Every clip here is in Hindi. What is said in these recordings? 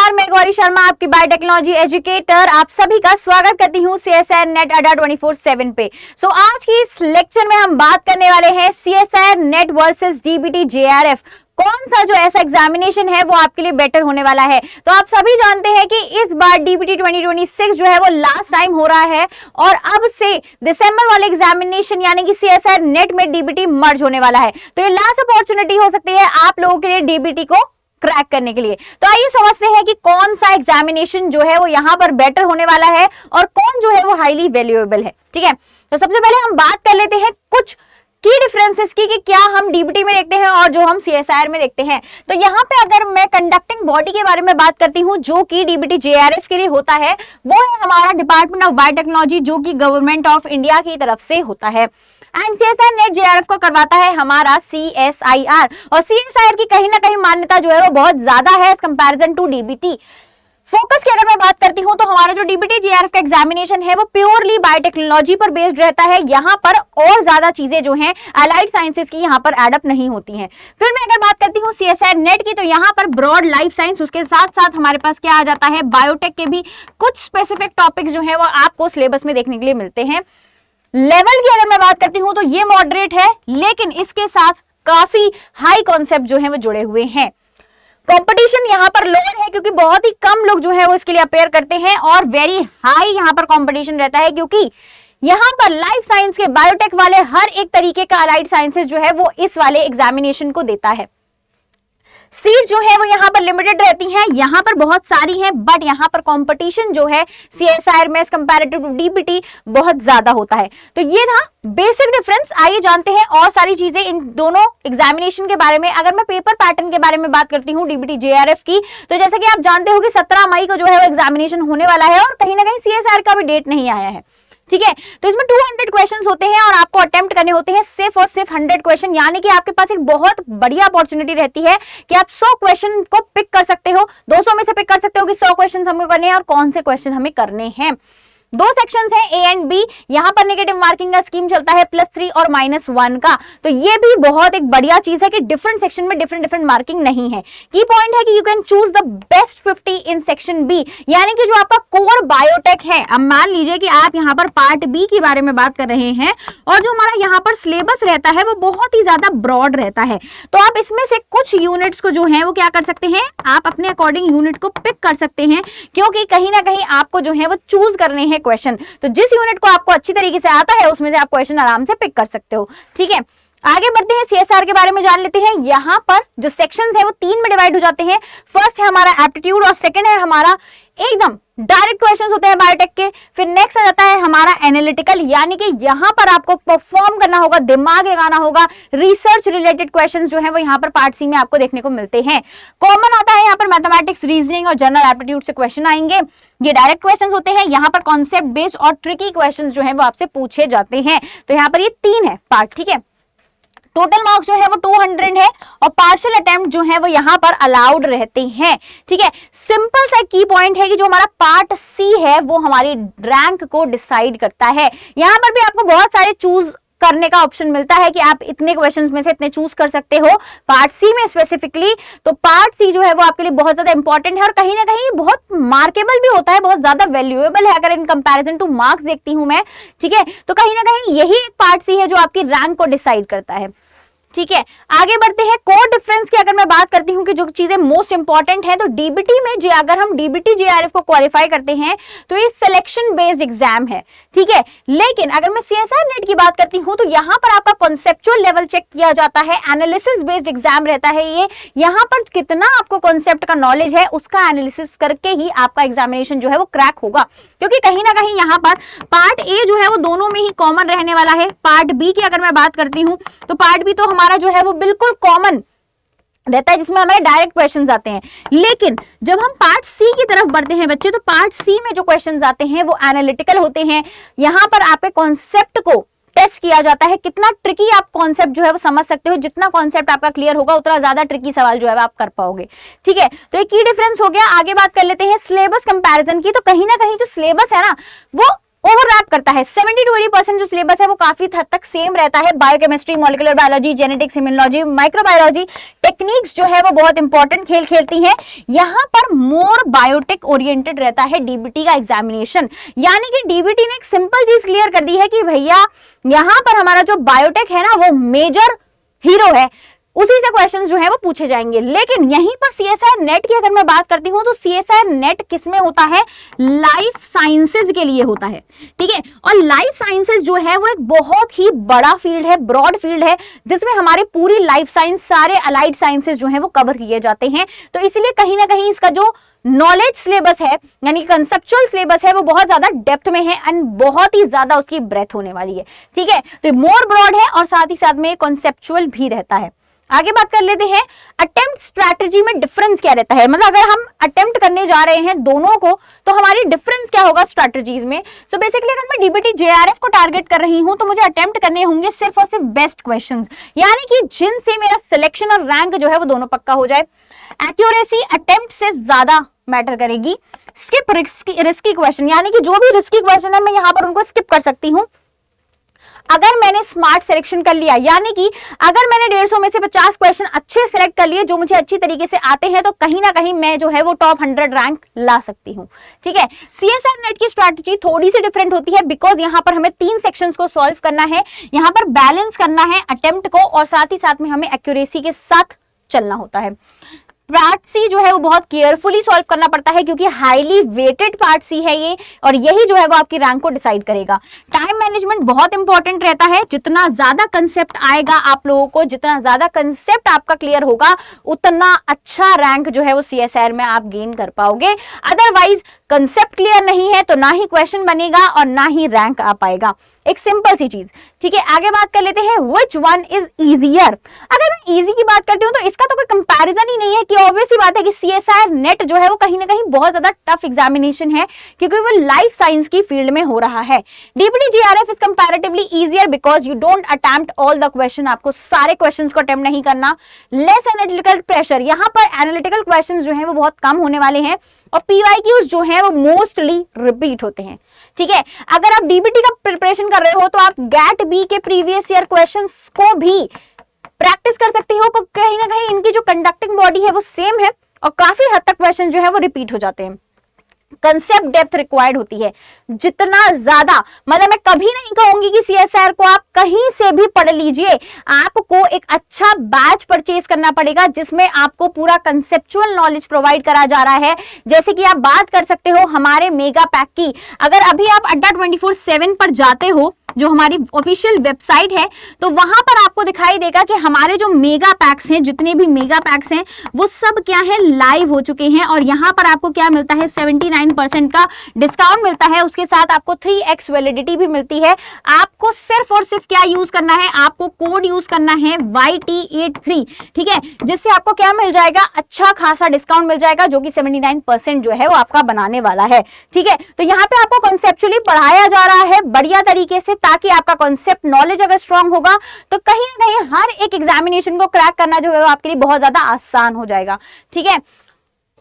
नमस्कार, मैं गौरी शर्मा, आपकी बायोटेक्नोलॉजी एजुकेटर। आप सभी का स्वागत करती हूँ CSIR नेट अड्डा 24/7 पे। आज की इस लेक्चर में हम बात करने वाले हैं CSIR net versus DBT JRF। कौन सा जो ऐसा एग्जामिनेशन है वो आपके लिए बेटर होने वाला है। तो आप सभी जानते हैं कि इस बार DBT 2026 जो है वो लास्ट टाइम हो रहा है और अब से दिसंबर वाले एग्जामिनेशन यानी कि CSIR नेट में DBT मर्ज होने वाला है। तो ये लास्ट अपॉर्चुनिटी हो सकती है आप लोगों के लिए DBT को क्रैक करने के लिए। तो आइए समझते हैं कि कौन सा एग्जामिनेशन जो है वो यहाँ पर बेटर होने वाला है और कौन जो है वो हाईली वैल्यूएबल है। ठीक है, तो सबसे पहले हम बात कर लेते हैं कुछ की डिफरेंसेस की कि क्या हम DBT में देखते हैं और जो हम CSIR में देखते हैं। तो यहाँ पे अगर मैं कंडक्टिंग बॉडी के बारे में बात करती हूँ जो कि DBT JRF के लिए होता है, वो है हमारा डिपार्टमेंट ऑफ बायोटेक्नोलॉजी जो कि गवर्नमेंट ऑफ इंडिया की तरफ से होता है। एंड CSIR नेट JRF को करवाता है हमारा CSIR और CSIR की कहीं ना कहीं मान्यता जो है वो बहुत ज्यादा है as comparison to DBT। Focus की अगर मैं बात करती हूँ तो हमारा जो DBT JRF का एग्जामिनेशन है वो प्योरली बायोटेक्नोलॉजी पर बेस्ड रहता है। यहाँ पर और ज्यादा चीजें जो हैं अलाइड साइंसेज की यहाँ पर एडअप नहीं होती हैं। फिर मैं अगर बात करती हूँ CSIR नेट की तो यहाँ पर ब्रॉड लाइफ साइंस, उसके साथ साथ हमारे पास क्या आ जाता है, बायोटेक के भी कुछ स्पेसिफिक टॉपिक्स जो है वो आपको सिलेबस में देखने के लिए मिलते हैं। लेवल की अगर मैं बात करती हूं तो ये मॉडरेट है, लेकिन इसके साथ काफी हाई कॉन्सेप्ट जो है वो जुड़े हुए हैं। कंपटीशन यहाँ पर लोअर है क्योंकि बहुत ही कम लोग जो है वो इसके लिए अपेयर करते हैं और वेरी हाई यहाँ पर कंपटीशन रहता है क्योंकि यहाँ पर लाइफ साइंस के बायोटेक वाले हर एक तरीके का अलाइड साइंसेज जो है वो इस वाले एग्जामिनेशन को देता है। सीट जो है वो यहाँ पर लिमिटेड रहती हैं, यहाँ पर बहुत सारी हैं, बट यहाँ पर कंपटीशन जो है CSIR में कंपैरेटिव टू DBT बहुत ज्यादा होता है। तो ये था बेसिक डिफरेंस। आइए जानते हैं और सारी चीजें इन दोनों एग्जामिनेशन के बारे में। अगर मैं पेपर पैटर्न के बारे में बात करती हूँ DBT JRF की, तो जैसे कि आप जानते हो कि 17 मई को जो है वो एग्जामिनेशन होने वाला है और कहीं ना कहीं CSIR का भी डेट नहीं आया है। ठीक है, तो इसमें 200 क्वेश्चंस होते हैं और आपको अटेम्प्ट करने होते हैं सिर्फ और सिर्फ 100 क्वेश्चन, यानी कि आपके पास एक बहुत बढ़िया अपॉर्चुनिटी रहती है कि आप 100 क्वेश्चन को पिक कर सकते हो, 200 में से पिक कर सकते हो कि 100 क्वेश्चन हमको करने हैं और कौन से क्वेश्चन हमें करने हैं। दो सेक्शंस हैं A एंड B। यहाँ पर नेगेटिव मार्किंग का स्कीम चलता है +3 और -1 का। तो ये भी बहुत एक बढ़िया चीज है कि डिफरेंट सेक्शन में डिफरेंट मार्किंग नहीं है। की पॉइंट है कि you can choose the best 50 in section B, यानी कि जो आपका कोर बायोटेक है। अब मान लीजिए कि आप यहाँ पर पार्ट B के बारे में बात कर रहे हैं और जो हमारा यहाँ पर सिलेबस रहता है वो बहुत ही ज्यादा ब्रॉड रहता है। तो आप इसमें से कुछ यूनिट्स को जो है वो क्या कर सकते हैं, आप अपने अकॉर्डिंग यूनिट को पिक कर सकते हैं क्योंकि कहीं ना कहीं आपको जो है वो चूज करने हैं क्वेश्चन। तो जिस यूनिट को आपको अच्छी तरीके से आता है उसमें से आप क्वेश्चन आराम से पिक कर सकते हो। ठीक है, आगे बढ़ते हैं, CSIR के बारे में जान लेते हैं। यहाँ पर जो सेक्शंस है वो 3 में डिवाइड हो जाते हैं। फर्स्ट है हमारा एप्टीट्यूड और सेकंड है हमारा एकदम डायरेक्ट क्वेश्चंस होते हैं बायोटेक के। फिर नेक्स्ट आ जाता है हमारा एनालिटिकल, यानी कि यहाँ पर आपको परफॉर्म करना होगा, दिमाग लगाना होगा, रिसर्च रिलेटेड क्वेश्चंस जो है वो यहाँ पर पार्ट C में आपको देखने को मिलते हैं। कॉमन आता है यहाँ पर मैथमेटिक्स, रीजनिंग और जनरल एप्टीट्यूड से क्वेश्चन आएंगे। ये डायरेक्ट क्वेश्चंस होते हैं। यहाँ पर कॉन्सेप्ट बेस्ड और ट्रिकी क्वेश्चंस जो है वो आपसे पूछे जाते हैं। तो यहाँ पर ये 3 है पार्ट। ठीक है, टोटल मार्क्स जो है वो 200 है और पार्शियल अटेम्प्ट जो है वो यहाँ पर अलाउड रहते हैं। ठीक है, सिंपल सा की पॉइंट है कि जो हमारा पार्ट C है वो हमारी रैंक को डिसाइड करता है। यहाँ पर भी आपको बहुत सारे चूज करने का ऑप्शन मिलता है कि आप इतने क्वेश्चंस में से इतने चूज कर सकते हो पार्ट C में स्पेसिफिकली। तो पार्ट C जो है वो आपके लिए बहुत ज्यादा इंपॉर्टेंट है और कहीं ना कहीं बहुत मार्केबल भी होता है, बहुत ज्यादा वैल्यूएबल है अगर इन कंपैरिजन टू मार्क्स देखती हूं मैं। ठीक है, तो कहीं ना कहीं यही एक पार्ट C है जो आपकी रैंक को डिसाइड करता है। ठीक है, आगे बढ़ते हैं। कोर डिफरेंस की अगर मैं बात करती हूँ कि जो चीजें मोस्ट इंपॉर्टेंट है, तो DBT में अगर हम DBT JRF को क्वालिफाई करते हैं तो ये सिलेक्शन बेस्ड एग्जाम है। ठीक है, लेकिन अगर मैं CSIR नेट की बात करती हूँ तो यहाँ पर आपका कॉन्सेप्चुअल लेवल चेक किया जाता है, एनालिसिस बेस्ड एग्जाम रहता है ये। यहाँ पर कितना आपको कॉन्सेप्ट का नॉलेज है उसका एनालिसिस करके ही आपका एग्जामिनेशन जो है वो क्रैक होगा, क्योंकि कहीं ना कहीं यहाँ पर पार्ट A जो है वो दोनों में ही कॉमन रहने वाला है। पार्ट B की अगर मैं बात करती हूँ तो पार्ट B तो हमारा जो है वो बिल्कुल कॉमन रहता है जिसमें हमारे डायरेक्ट क्वेश्चंस आते हैं। लेकिन जब हम पार्ट C की तरफ बढ़ते हैं बच्चे, तो पार्ट C में जो क्वेश्चंस आते हैं वो एनालिटिकल होते हैं। यहाँ पर आपके कॉन्सेप्ट को टेस्ट किया जाता है, कितना ट्रिकी आप कॉन्सेप्ट जो है वो समझ सकते हो। जितना कॉन्सेप्ट आपका क्लियर होगा उतना ज्यादा ट्रिकी सवाल जो है आप कर पाओगे। ठीक है, तो एक की डिफरेंस हो गया। आगे बात कर लेते हैं सिलेबस कंपैरिजन की। तो कहीं ना कहीं जो सिलेबस है ना वो ओवरलैप करता है। 70 to 80% जो सिलेबस है वो काफी हद तक सेम रहता है। Biochemistry, molecular biology, genetics, immunology, microbiology, techniques जो है वो बहुत इंपॉर्टेंट खेल खेलती हैं। यहाँ पर मोर बायोटेक ओरिएंटेड रहता है डीबीटी का एग्जामिनेशन, यानी कि डीबीटी ने एक सिंपल चीज क्लियर कर दी है कि भैया यहाँ पर हमारा जो बायोटेक है ना वो मेजर हीरो है, उसी से क्वेश्चंस जो है वो पूछे जाएंगे। लेकिन यहीं पर सीएसआर नेट की अगर मैं बात करती हूं तो सीएसआर नेट किसमें होता है, लाइफ साइंसेज के लिए होता है, ठीक है। और लाइफ साइंसेज जो है वो एक बहुत ही बड़ा फील्ड है, ब्रॉड फील्ड है, जिसमें हमारे पूरी लाइफ साइंस, सारे अलाइड साइंसेज जो है वो कवर किए जाते हैं। तो इसलिए कहीं ना कहीं इसका जो नॉलेज सिलेबस है यानी कंसेप्चुअल सिलेबस है वो बहुत ज्यादा डेप्थ में है एंड बहुत ही ज्यादा उसकी ब्रेथ होने वाली है, ठीक है। तो मोर ब्रॉड है और साथ ही साथ में कॉन्सेप्चुअल भी रहता है। आगे बात कर लेते हैं अटेम्प्ट स्ट्रैटेजी में डिफरेंस क्या रहता है, मतलब अगर हम अटेम्प्ट करने जा रहे हैं दोनों को तो हमारी डिफरेंस क्या होगा स्ट्रैटेजीज में। सो बेसिकली अगर मैं डीबीटी जेआरएफ को टारगेट कर रही हूं तो मुझे अटेम्प्ट करने होंगे सिर्फ और सिर्फ बेस्ट क्वेश्चंस, यानी कि जिनसे मेरा सिलेक्शन और रैंक जो है वो दोनों पक्का हो जाए। एक्यूरेसी अटेम्प्ट से ज्यादा मैटर करेगी। स्किप रिस्की क्वेश्चन, यानी कि जो भी रिस्की क्वेश्चन है मैं यहां पर उनको स्किप कर सकती हूं। अगर मैंने स्मार्ट सिलेक्शन कर लिया, यानी कि अगर मैंने 150 में से 50 क्वेश्चन अच्छे सिलेक्ट कर लिए जो मुझे अच्छी तरीके से आते हैं, तो कहीं ना कहीं मैं जो है वो टॉप 100 रैंक ला सकती हूं, ठीक है। सीएसआर नेट की स्ट्रैटेजी थोड़ी सी डिफरेंट होती है बिकॉज यहां पर हमें 3 सेक्शंस को सॉल्व करना है, यहां पर बैलेंस करना है अटेम्प्ट को और साथ ही साथ में हमें एक्यूरेसी के साथ चलना होता है। पार्ट सी जो है वो बहुत केयरफुली सॉल्व करना पड़ता है क्योंकि हाईली वेटेड पार्ट सी है ये, और यही जो है वो आपकी रैंक को डिसाइड करेगा। टाइम मैनेजमेंट बहुत इंपॉर्टेंट रहता है। जितना ज्यादा कंसेप्ट आएगा आप लोगों को, जितना ज्यादा कंसेप्ट आपका क्लियर होगा, उतना अच्छा रैंक जो है वो सीएसआर में आप गेन कर पाओगे। अदरवाइज कंसेप्ट क्लियर नहीं है तो ना ही क्वेश्चन बनेगा और ना ही रैंक आ पाएगा। एक सिंपल सी चीज, ठीक है। आगे बात कर लेते हैं व्हिच वन इज इजियर। अगर मैं इजी की बात करती हूँ तो इसका तो कोई कंपैरिजन ही नहीं है कि ऑब्वियस सी बात है कि सीएसआर नेट जो है वो कहीं ना कहीं बहुत ज्यादा टफ एग्जामिनेशन है क्योंकि वो लाइफ साइंस की फील्ड में हो रहा है। DBT GRF is comparatively easier because you don't attempt all the question, आपको सारे क्वेश्चंस को अटेम्प्ट नहीं करना। लेस एनालिटिकल प्रेशर, यहाँ पर एनालिटिकल क्वेश्चंस जो है वो बहुत कम होने वाले हैं और पीवाईक्यूज जो है वो मोस्टली रिपीट होते हैं, ठीक है। अगर आप डीबीटी का प्रिपरेशन कर रहे हो तो आप गैट बी के प्रीवियस ईयर क्वेश्चंस को भी प्रैक्टिस कर सकते हो। कहीं ना कहीं इनकी जो कंडक्टिंग बॉडी है वो सेम है और काफी हद तक क्वेश्चन जो है वो रिपीट हो जाते हैं। कंसेप्ट डेप्थ रिक्वायर्ड होती है जितना ज्यादा, मतलब मैं कभी नहीं कहूंगी कि सीएसआर को आप कहीं से भी पढ़ लीजिए, आपको एक अच्छा बैच परचेज करना पड़ेगा जिसमें आपको पूरा कंसेप्चुअल नॉलेज प्रोवाइड करा जा रहा है। जैसे कि आप बात कर सकते हो हमारे मेगा पैक की, अगर अभी आप अड्डा 24/7 पर जाते हो जो हमारी ऑफिशियल वेबसाइट है तो वहां पर आपको दिखाई देगा कि हमारे जो मेगा पैक्स हैं, जितने भी मेगा पैक्स हैं वो सब क्या है, लाइव हो चुके हैं। और यहां पर आपको क्या मिलता है, 79% का डिस्काउंट मिलता है, उसके साथ आपको 3x वैलिडिटी भी मिलती है। आपको सिर्फ और सिर्फ क्या यूज करना है, आपको कोड यूज करना है YT83, ठीक है, जिससे आपको क्या मिल जाएगा, अच्छा खासा डिस्काउंट मिल जाएगा जो कि 79% जो है वो आपका बनाने वाला है, ठीक है। तो यहाँ पे आपको कॉन्सेप्चुअली पढ़ाया जा रहा है बढ़िया तरीके से, ताकि आपका कॉन्सेप्ट नॉलेज अगर स्ट्रांग होगा तो कहीं ना कहीं हर एक एग्जामिनेशन को क्रैक करना जो है वो आपके लिए बहुत ज्यादा आसान हो जाएगा, ठीक है।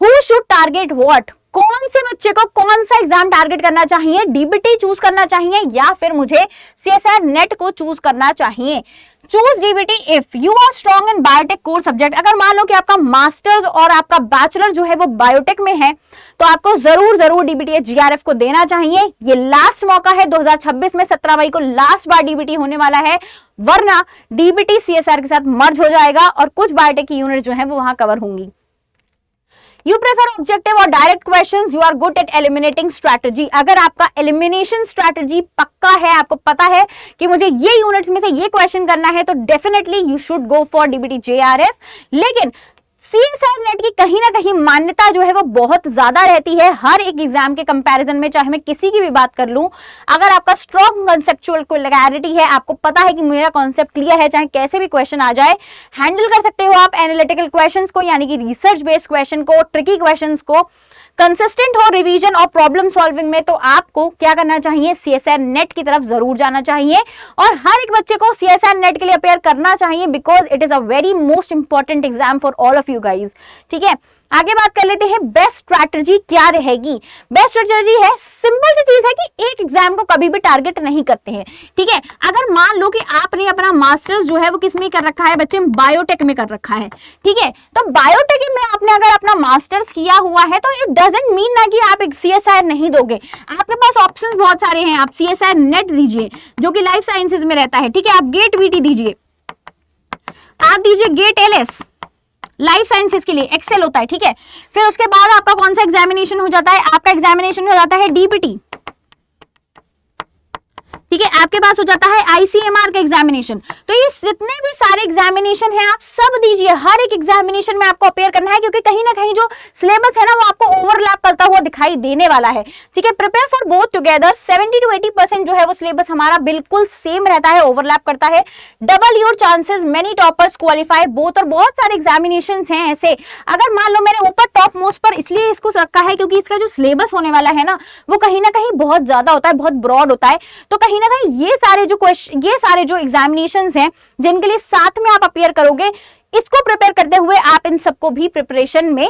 हु शुड टारगेट व्हाट, कौन से बच्चे को कौन सा एग्जाम टारगेट करना चाहिए, डीबीटी चूज करना चाहिए या फिर मुझे सीएसआर नेट को चूज करना चाहिए। Choose DBT if you are strong in biotech core subject. अगर मान लो कि आपका मास्टर्स और आपका बैचलर जो है वो बायोटेक में है तो आपको जरूर डीबीटी जीआरएफ को देना चाहिए। ये लास्ट मौका है, 2026 में 17 मई को लास्ट बार डीबीटी होने वाला है, वरना डीबीटी सीएसआर के साथ मर्ज हो जाएगा और कुछ बायोटेक की यूनिट जो है वो वहां कवर होंगी। You prefer objective और direct questions, you are good at eliminating strategy। अगर आपका एलिमिनेशन स्ट्रैटेजी पक्का है, आपको पता है कि मुझे ये यूनिट्स में से ये क्वेश्चन करना है, तो definitely you should go for DBT JRF. लेकिन सीएसआर नेट की कहीं ना कहीं मान्यता जो है वो बहुत ज्यादा रहती है हर एक एग्जाम के कंपैरिजन में, चाहे मैं किसी की भी बात कर लूं। अगर आपका स्ट्रॉन्ग कंसेप्चुअल क्लैरिटी है, आपको पता है कि मेरा कॉन्सेप्ट क्लियर है, चाहे कैसे भी क्वेश्चन आ जाए, हैंडल कर सकते हो आप एनालिटिकल क्वेश्चंस को, यानी कि रिसर्च बेस्ड क्वेश्चन को, ट्रिकी क्वेश्चंस को, कंसिस्टेंट हो रिवीजन और प्रॉब्लम सॉल्विंग में, तो आपको क्या करना चाहिए, सीएसआर नेट की तरफ जरूर जाना चाहिए। और हर एक बच्चे को सीएसआर नेट के लिए अपेयर करना चाहिए because it is a very most important exam for all of you guys, ठीक है। है, आगे बात कर लेते हैं बेस्ट स्ट्रैटेजी क्या रहेगी। बेस्ट स्ट्रैटेजी है, सिंपल सी चीज है कि एक एग्जाम को कभी भी टारगेट नहीं करते हैं, ठीक है। अगर मान लो कि आपने अपना मास्टर्स जो है वो किस में कर रखा है बच्चे, बायोटेक में कर रखा है, ठीक है। तो बायोटेक में आपने अगर अपना मास्टर्स किया हुआ है तो इट डजंट मीन ना कि आप एक CSIR नहीं दोगे। आपके पास ऑप्शंस बहुत सारे हैं, आप CSIR नेट दीजिए जो कि लाइफ साइंसेज में रहता है, ठीक है। आप गेट VT दीजिए, आप दीजिए गेट LS लाइफ साइंसेज के लिए, एक्सेल होता है, ठीक है। फिर उसके बाद आपका कौन सा एग्जामिनेशन हो जाता है, आपका एग्जामिनेशन हो जाता है DPT, ठीक है। आपके पास हो जाता है ICMR का एग्जामिनेशन। तो ये जितने भी सारे एग्जामिनेशन हैं आप सब दीजिए, हर एक एग्जामिनेशन में आपको अपेयर करना है, क्योंकि कहीं ना कहीं जो सिलेबस है ना वो आपको ओवरलैप करता हुआ दिखाई देने वाला है, ठीक है। Prepare for both together, 70 to 80% जो है वो सिलेबस हमारा बिल्कुल सेम रहता है, ओवरलैप करता है। Double your chances, many toppers qualify both, और बहुत सारे एग्जामिनेशन हैं ऐसे। अगर मान लो मैंने ऊपर टॉप मोस्ट पर इसलिए इसको रखा है क्योंकि इसका जो सिलेबस होने वाला है ना वो कहीं ना कहीं बहुत ज्यादा होता है, बहुत ब्रॉड होता है। तो कहीं ना कहीं ये सारे जो एग्जामिनेशंस हैं जिनके लिए साथ में आप अपियर करोगे, इसको प्रिपेयर करते हुए आप इन सबको भी प्रिपरेशन में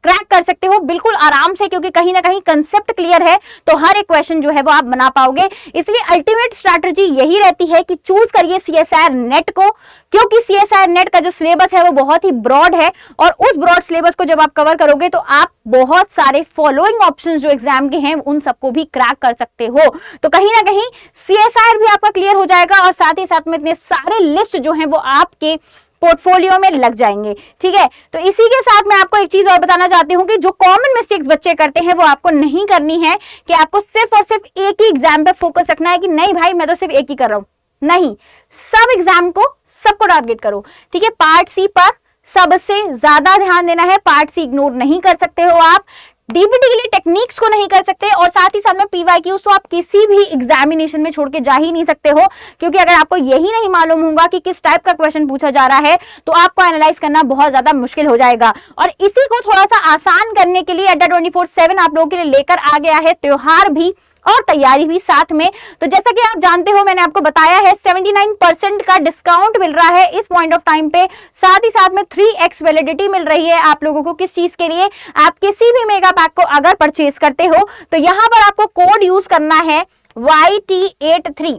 क्रैक कर सकते हो बिल्कुल आराम से, क्योंकि कहीं ना कहीं कंसेप्ट क्लियर है तो हर एक क्वेश्चन जो है वो आप बना पाओगे। इसलिए अल्टीमेट स्ट्रैटेजी यही रहती है कि चूज करिए CSIR नेट को, क्योंकि CSIR नेट का जो सिलेबस है वो बहुत ही ब्रॉड है, और उस ब्रॉड सिलेबस को जब आप कवर करोगे तो आप बहुत सारे फॉलोइंग ऑप्शंस जो एग्जाम के हैं उन सबको भी क्रैक कर सकते हो। तो कहीं ना कहीं CSIR भी आपका क्लियर हो जाएगा, और साथ ही साथ में इतने सारे लिस्ट जो हैं वो आपके पोर्टफोलियो में लग जाएंगे, ठीक है। तो इसी के साथ मैं आपको एक चीज और बताना चाहती हूँ कि जो कॉमन मिस्टेक्स बच्चे करते हैं वो आपको नहीं करनी है, कि आपको सिर्फ और सिर्फ एक ही एग्जाम पे फोकस रखना है कि नहीं भाई मैं तो सिर्फ एक ही कर रहा हूं, नहीं, सब एग्जाम को सबको टारगेट करो, ठीक है। पार्ट सी पर सबसे ज्यादा ध्यान देना है, पार्ट सी इग्नोर नहीं कर सकते हो आप, DPT के लिए टेक्निक्स को नहीं कर सकते, और साथ ही साथ में PYQs तो आप किसी भी एग्जामिनेशन में छोड़ के जा ही नहीं सकते हो, क्योंकि अगर आपको यही नहीं मालूम होगा कि किस टाइप का क्वेश्चन पूछा जा रहा है तो आपको एनालाइज करना बहुत ज्यादा मुश्किल हो जाएगा। और इसी को थोड़ा सा आसान करने के लिए अड्डा 24/7 आप लोगों के लिए लेकर आ गया है त्योहार भी और तैयारी भी साथ में। तो जैसा कि आप जानते हो, मैंने आपको बताया है 79% का डिस्काउंट मिल रहा है इस पॉइंट ऑफ टाइम पे, साथ ही साथ में 3x वैलिडिटी मिल रही है आप लोगों को। किस चीज के लिए, आप किसी भी मेगा पैक को अगर परचेज करते हो तो यहां पर आपको कोड यूज करना है YT83,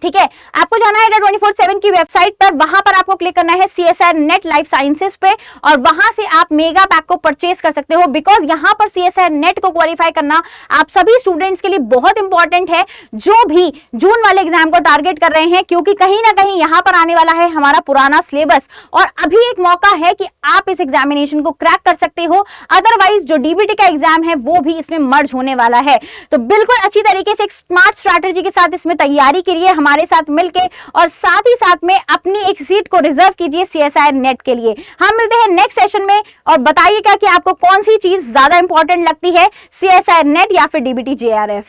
ठीक है। आपको जाना है 24/7 की वेबसाइट पर, वहां पर आपको क्लिक करना है CSIR नेट लाइफ साइंसेस पे, और वहां से आप मेगा पैक को परचेज कर सकते हो, बिकॉज यहां पर CSIR नेट को क्वालिफाई करना आप सभी स्टूडेंट्स के लिए बहुत इंपॉर्टेंट है जो भी जून वाले एग्जाम को टारगेट कर रहे हैं, क्योंकि कहीं ना कहीं यहां पर आने वाला है हमारा पुराना सिलेबस, और अभी एक मौका है कि आप इस एग्जामिनेशन को क्रैक कर सकते हो। अदरवाइज जो DPT का एग्जाम है वो भी इसमें मर्ज होने वाला है। तो बिल्कुल अच्छी तरीके से एक स्मार्ट स्ट्रैटेजी के साथ इसमें तैयारी करिए हमारे साथ मिलके, और साथ ही साथ में अपनी एक सीट को रिजर्व कीजिए CSIR नेट के लिए। हम मिलते हैं नेक्स्ट सेशन में, और बताइएगा कि आपको कौन सी चीज ज्यादा इंपॉर्टेंट लगती है, CSIR नेट या फिर DBT JRF।